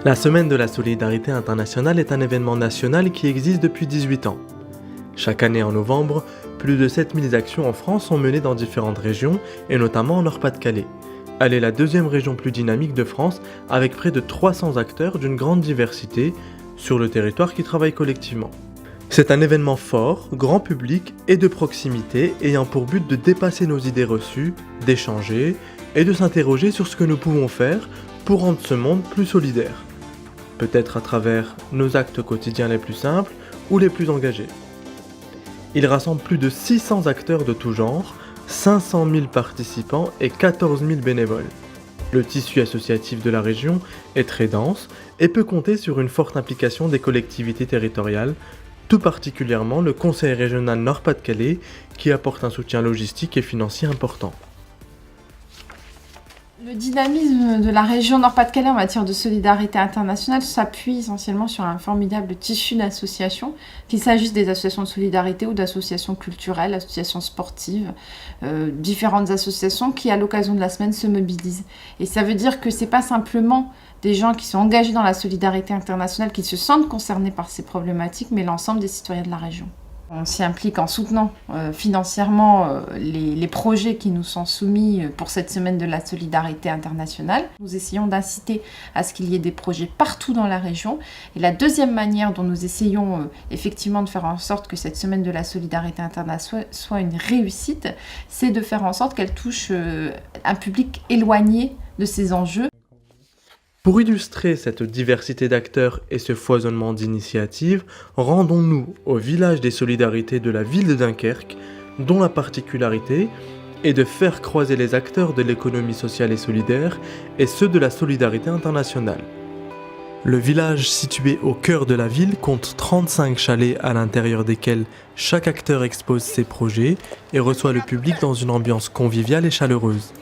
La Semaine de la Solidarité Internationale est un événement national qui existe depuis 18 ans. Chaque année en novembre, plus de 7000 actions en France sont menées dans différentes régions et notamment en Nord-Pas-de-Calais. Elle est la deuxième région plus dynamique de France avec près de 300 acteurs d'une grande diversité sur le territoire qui travaillent collectivement. C'est un événement fort, grand public et de proximité ayant pour but de dépasser nos idées reçues, d'échanger et de s'interroger sur ce que nous pouvons faire pour rendre ce monde plus solidaire. Peut-être à travers nos actes quotidiens les plus simples ou les plus engagés. Il rassemble plus de 600 acteurs de tout genre, 500 000 participants et 14 000 bénévoles. Le tissu associatif de la région est très dense et peut compter sur une forte implication des collectivités territoriales, tout particulièrement le Conseil régional Nord-Pas-de-Calais qui apporte un soutien logistique et financier important. Le dynamisme de la région Nord-Pas-de-Calais en matière de solidarité internationale s'appuie essentiellement sur un formidable tissu d'associations, qu'il s'agisse des associations de solidarité ou d'associations culturelles, associations sportives, différentes associations qui à l'occasion de la semaine se mobilisent. Et ça veut dire que c'est pas simplement des gens qui sont engagés dans la solidarité internationale, qui se sentent concernés par ces problématiques, mais l'ensemble des citoyens de la région. On s'y implique en soutenant financièrement les projets qui nous sont soumis pour cette semaine de la solidarité internationale. Nous essayons d'inciter à ce qu'il y ait des projets partout dans la région. Et la deuxième manière dont nous essayons effectivement de faire en sorte que cette semaine de la solidarité internationale soit une réussite, c'est de faire en sorte qu'elle touche un public éloigné de ces enjeux. Pour illustrer cette diversité d'acteurs et ce foisonnement d'initiatives, rendons-nous au village des solidarités de la ville de Dunkerque, dont la particularité est de faire croiser les acteurs de l'économie sociale et solidaire et ceux de la solidarité internationale. Le village situé au cœur de la ville compte 35 chalets à l'intérieur desquels chaque acteur expose ses projets et reçoit le public dans une ambiance conviviale et chaleureuse.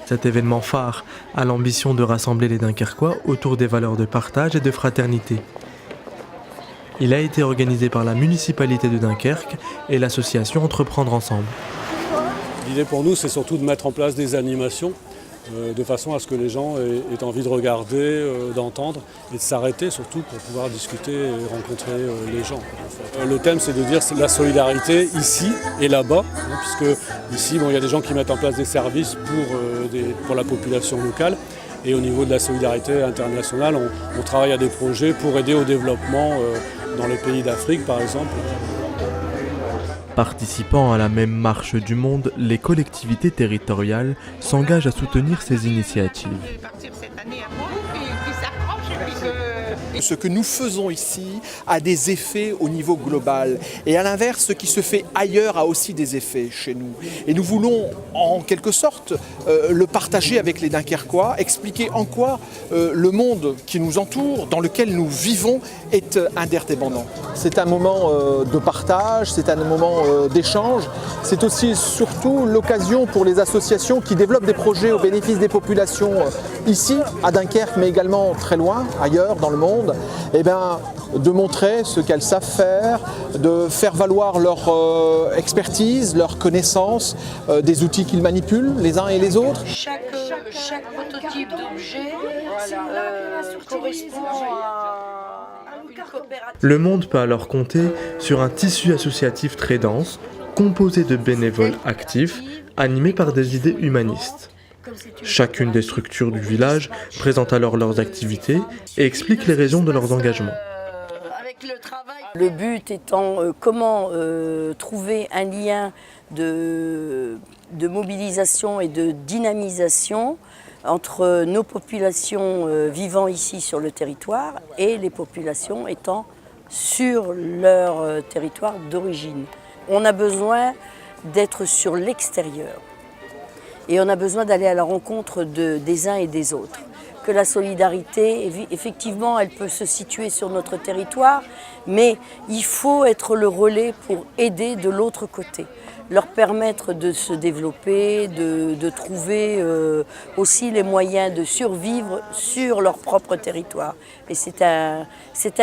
Cet événement phare a l'ambition de rassembler les Dunkerquois autour des valeurs de partage et de fraternité. Il a été organisé par la municipalité de Dunkerque et l'association Entreprendre Ensemble. L'idée pour nous, c'est surtout de mettre en place des animations de façon à ce que les gens aient envie de regarder, d'entendre et de s'arrêter surtout pour pouvoir discuter et rencontrer les gens. Le thème, c'est de dire la solidarité ici et là-bas, puisque ici, il y a des gens qui mettent en place des services pour la population locale. Et au niveau de la solidarité internationale, on travaille à des projets pour aider au développement dans les pays d'Afrique, par exemple. Participant à la même marche du monde, les collectivités territoriales s'engagent à soutenir ces initiatives. Ce que nous faisons ici a des effets au niveau global. Et à l'inverse, ce qui se fait ailleurs a aussi des effets chez nous. Et nous voulons, en quelque sorte, le partager avec les Dunkerquois, expliquer en quoi le monde qui nous entoure, dans lequel nous vivons, est interdépendant. C'est un moment de partage, c'est un moment d'échange. C'est aussi surtout l'occasion pour les associations qui développent des projets au bénéfice des populations ici, à Dunkerque, mais également très loin, ailleurs dans le monde, de montrer ce qu'elles savent faire, de faire valoir leur expertise, leur connaissance, des outils qu'ils manipulent les uns et les autres. Chaque prototype d'objet correspond à une coopérative. Le monde peut alors compter sur un tissu associatif très dense, composé de bénévoles actifs, animés par des idées humanistes. Chacune des structures du village présente alors leurs activités et explique les raisons de leurs engagements. Le but étant comment trouver un lien de mobilisation et de dynamisation entre nos populations vivant ici sur le territoire et les populations étant sur leur territoire d'origine. On a besoin d'être sur l'extérieur. Et on a besoin d'aller à la rencontre des uns et des autres. Que la solidarité, effectivement, elle peut se situer sur notre territoire, mais il faut être le relais pour aider de l'autre côté. Leur permettre de se développer, de trouver aussi les moyens de survivre sur leur propre territoire. Et c'est un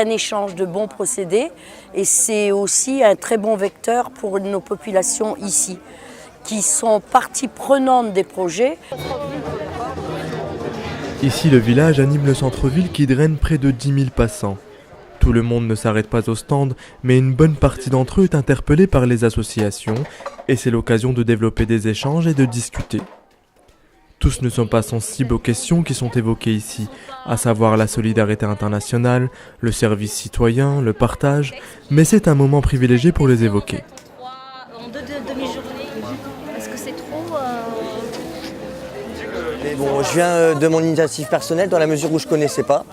échange de bons procédés et c'est aussi un très bon vecteur pour nos populations ici, qui sont partie prenante des projets. Ici, le village anime le centre-ville qui draine près de 10 000 passants. Tout le monde ne s'arrête pas au stand, mais une bonne partie d'entre eux est interpellée par les associations, et c'est l'occasion de développer des échanges et de discuter. Tous ne sont pas sensibles aux questions qui sont évoquées ici, à savoir la solidarité internationale, le service citoyen, le partage, mais c'est un moment privilégié pour les évoquer. En deux demi-journées, est-ce que c'est trop Mais bon, je viens de mon initiative personnelle dans la mesure où je ne connaissais pas.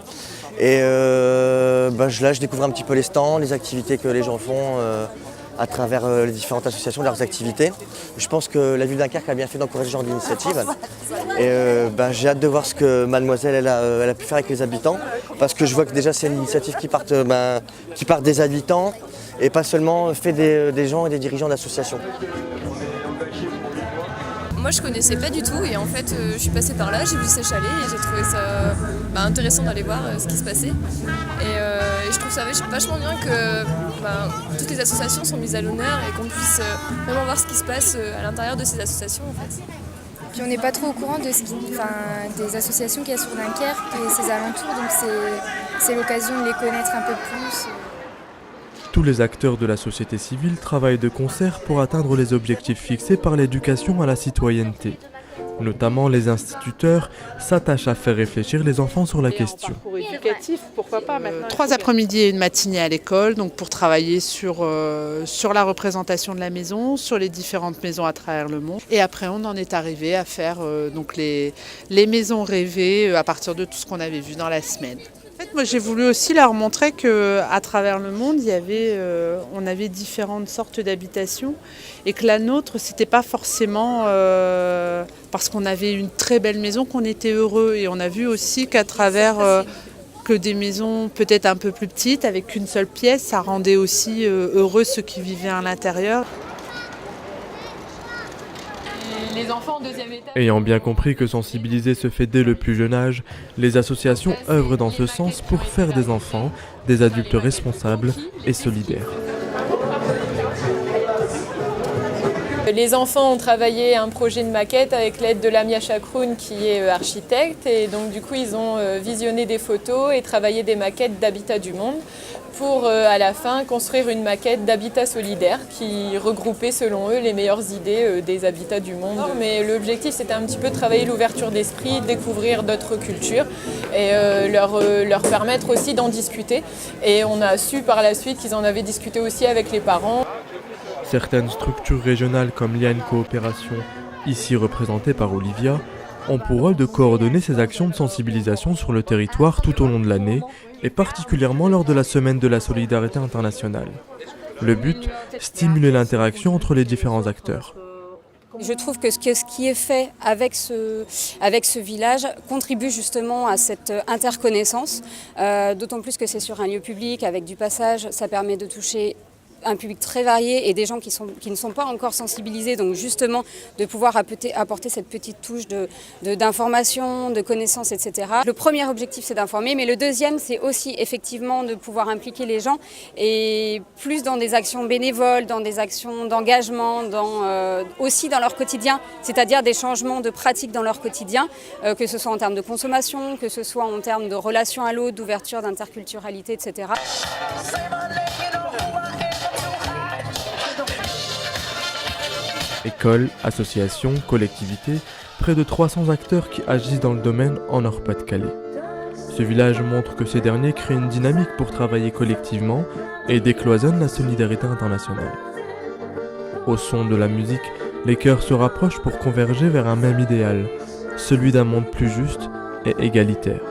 Et là, je découvre un petit peu les stands, les activités que les gens font à travers les différentes associations, leurs activités. Je pense que la ville de Dunkerque a bien fait d'encourager ce genre d'initiative. Et j'ai hâte de voir ce que mademoiselle elle a pu faire avec les habitants. Parce que je vois que déjà c'est une initiative qui part des habitants et pas seulement fait des gens et des dirigeants d'associations. Moi je connaissais pas du tout et en fait je suis passée par là, j'ai vu ces chalets et j'ai trouvé ça intéressant d'aller voir ce qui se passait. Et je trouve ça vachement bien que toutes les associations sont mises à l'honneur et qu'on puisse vraiment voir ce qui se passe à l'intérieur de ces associations en fait. Puis on n'est pas trop au courant de des associations qu'il y a sur Dunkerque et ses alentours, donc c'est l'occasion de les connaître un peu plus. Tous les acteurs de la société civile travaillent de concert pour atteindre les objectifs fixés par l'éducation à la citoyenneté. Notamment les instituteurs s'attachent à faire réfléchir les enfants sur la question. Éducatif, pourquoi pas maintenant. 3 après-midi et une matinée à l'école, donc pour travailler sur la représentation de la maison, sur les différentes maisons à travers le monde. Et après, on en est arrivé à faire donc les maisons rêvées à partir de tout ce qu'on avait vu dans la semaine. En fait, moi, j'ai voulu aussi leur montrer qu'à travers le monde, on avait différentes sortes d'habitations et que la nôtre, c'était pas forcément parce qu'on avait une très belle maison qu'on était heureux. Et on a vu aussi qu'à travers que des maisons peut-être un peu plus petites, avec qu'une seule pièce, ça rendait aussi heureux ceux qui vivaient à l'intérieur. Les enfants en deuxième étage. Ayant bien compris que sensibiliser se fait dès le plus jeune âge, les associations œuvrent dans ce sens pour faire des enfants des adultes responsables et solidaires. Les enfants ont travaillé un projet de maquette avec l'aide de Lamia Chakroun qui est architecte et donc du coup ils ont visionné des photos et travaillé des maquettes d'habitat du monde pour à la fin construire une maquette d'habitat solidaire qui regroupait selon eux les meilleures idées des habitats du monde. Mais l'objectif c'était un petit peu de travailler l'ouverture d'esprit, découvrir d'autres cultures et leur permettre aussi d'en discuter. Et on a su par la suite qu'ils en avaient discuté aussi avec les parents. Certaines structures régionales comme Liane Coopération, ici représentée par Olivia, ont pour rôle de coordonner ces actions de sensibilisation sur le territoire tout au long de l'année et particulièrement lors de la semaine de la solidarité internationale. Le but, stimuler l'interaction entre les différents acteurs. Je trouve que ce qui est fait avec ce village contribue justement à cette interconnaissance, d'autant plus que c'est sur un lieu public avec du passage, ça permet de toucher un public très varié et des gens qui ne sont pas encore sensibilisés, donc justement de pouvoir apporter cette petite touche d'information, de connaissances, etc. Le premier objectif c'est d'informer, mais le deuxième c'est aussi effectivement de pouvoir impliquer les gens et plus dans des actions bénévoles, dans des actions d'engagement, aussi dans leur quotidien, c'est-à-dire des changements de pratiques dans leur quotidien, que ce soit en termes de consommation, que ce soit en termes de relation à l'autre, d'ouverture, d'interculturalité, etc. Écoles, associations, collectivités, près de 300 acteurs qui agissent dans le domaine en Nord-Pas-de-Calais. Ce village montre que ces derniers créent une dynamique pour travailler collectivement et décloisonnent la solidarité internationale. Au son de la musique, les cœurs se rapprochent pour converger vers un même idéal, celui d'un monde plus juste et égalitaire.